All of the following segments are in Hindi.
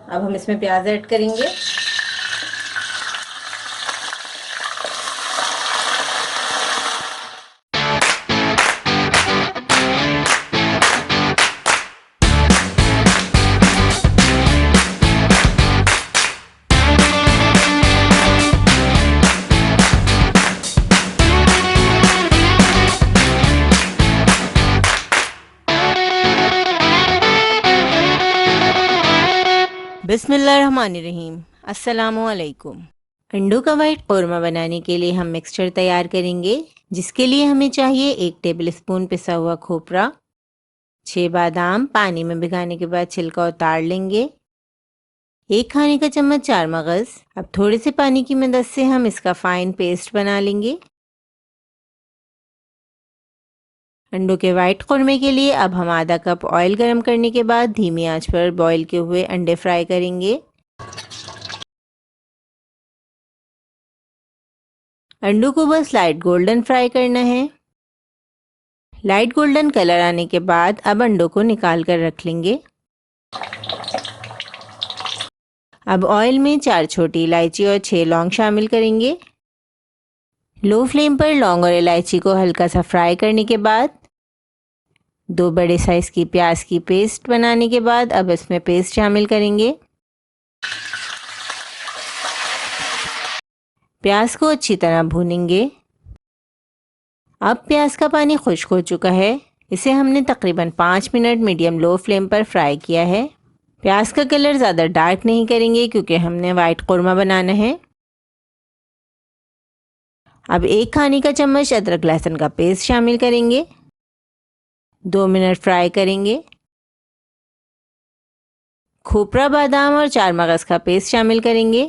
अब हम इसमें प्याज ऐड करेंगे। बिस्मिल्लाहिर्रहमानिर्रहीम। अस्सलामुअलैकुम। अंडों का वाइट कौरमा बनाने के लिए हम मिक्सचर तैयार करेंगे, जिसके लिए हमें चाहिए 1 टेबलस्पून पिसा हुआ खोपरा, 6 बादाम पानी में भिगाने के बाद छिलका उतार लेंगे, 1 खाने का चम्मच चार मगज़। अब थोड़े से पानी की मदद से हम इसका फाइन पेस्ट बना लेंगे। अंडों के वाइट कौरमे के लिए अब हम आधा कप ऑयल गर्म करने के बाद धीमी आंच पर बॉईल किए हुए अंडे फ्राई करेंगे। अंडों को बस लाइट गोल्डन फ्राई करना है। लाइट गोल्डन कलर आने के बाद अब अंडों को निकाल कर रख लेंगे। अब ऑयल में 4 छोटी इलायची और 6 लौंग शामिल करेंगे। लो फ्लेम पर लौंग और इलायची को हल्का सा फ्राई करने के बाद 2 बड़े साइज़ की प्याज की पेस्ट बनाने के बाद अब इसमें पेस्ट शामिल करेंगे। प्याज को अच्छी तरह भूनेंगे। अब प्याज का पानी खुश्क हो चुका है। इसे हमने तकरीबन 5 मिनट मीडियम लो फ्लेम पर फ्राई किया है। प्याज का कलर ज़्यादा डार्क नहीं करेंगे क्योंकि हमने वाइट कौरमा बनाना है। अब 1 खाने का चम्मच अदरक लहसुन का पेस्ट शामिल करेंगे। 2 मिनट फ्राई करेंगे। खोपरा, बादाम और चार मगज़ का पेस्ट शामिल करेंगे।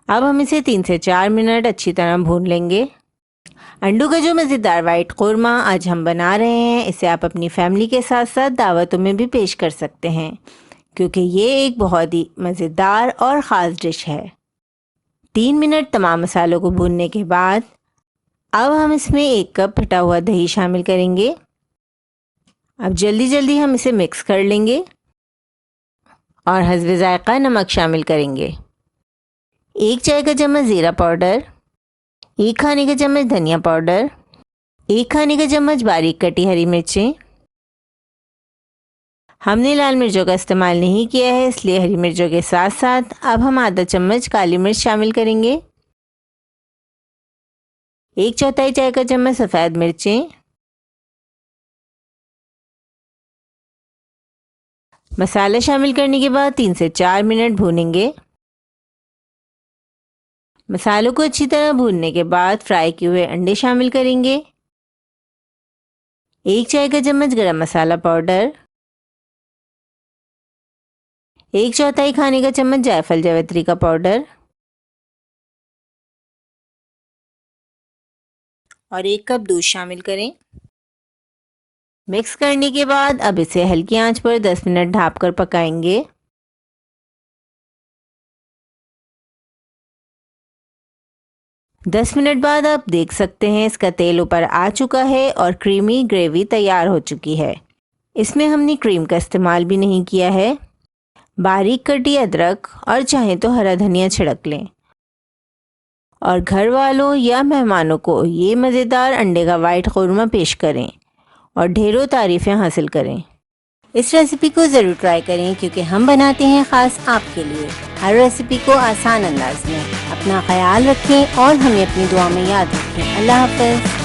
अब हम इसे 3 से 4 मिनट अच्छी तरह भून लेंगे। अंडों का जो मज़ेदार वाइट कौरमा आज हम बना रहे हैं, इसे आप अपनी फैमिली के साथ साथ दावतों में भी पेश कर सकते हैं, क्योंकि ये एक बहुत ही मज़ेदार और ख़ास डिश है। 3 मिनट तमाम मसालों को भूनने के बाद अब हम इसमें 1 कप फटा हुआ दही शामिल करेंगे। अब जल्दी जल्दी हम इसे मिक्स कर लेंगे और हस्बे ज़ायक़ा नमक शामिल करेंगे। 1 चाय का चम्मच ज़ीरा पाउडर, 1 खाने का चम्मच धनिया पाउडर, 1 खाने का चम्मच बारीक कटी हरी मिर्चें। हमने लाल मिर्चों का इस्तेमाल नहीं किया है, इसलिए हरी मिर्चों के साथ साथ अब हम आधा चम्मच काली मिर्च शामिल करेंगे। 1/4 चाय का चम्मच सफ़ेद मिर्चें। मसाला शामिल करने के बाद 3 से 4 मिनट भूनेंगे। मसालों को अच्छी तरह भूनने के बाद फ्राई किए हुए अंडे शामिल करेंगे। 1 चाय का चम्मच गरम मसाला पाउडर, 1/4 खाने का चम्मच जायफल जावित्री का पाउडर और 1 कप दूध शामिल करें। मिक्स करने के बाद अब इसे हल्की आंच पर 10 मिनट ढाँपकर पकाएंगे। दस मिनट बाद आप देख सकते हैं इसका तेल ऊपर आ चुका है और क्रीमी ग्रेवी तैयार हो चुकी है। इसमें हमने क्रीम का इस्तेमाल भी नहीं किया है। बारीक कटी अदरक और चाहें तो हरा धनिया छिड़क लें और घर वालों या मेहमानों को ये मज़ेदार अंडे का वाइट कौरमा पेश करें और ढेरों तारीफ़ें हासिल करें। इस रेसिपी को ज़रूर ट्राई करें क्योंकि हम बनाते हैं ख़ास आपके लिए, हर रेसिपी को आसान अंदाज में। अपना ख्याल रखें और हमें अपनी दुआ में याद रखें। अल्लाह हाफ़िज़।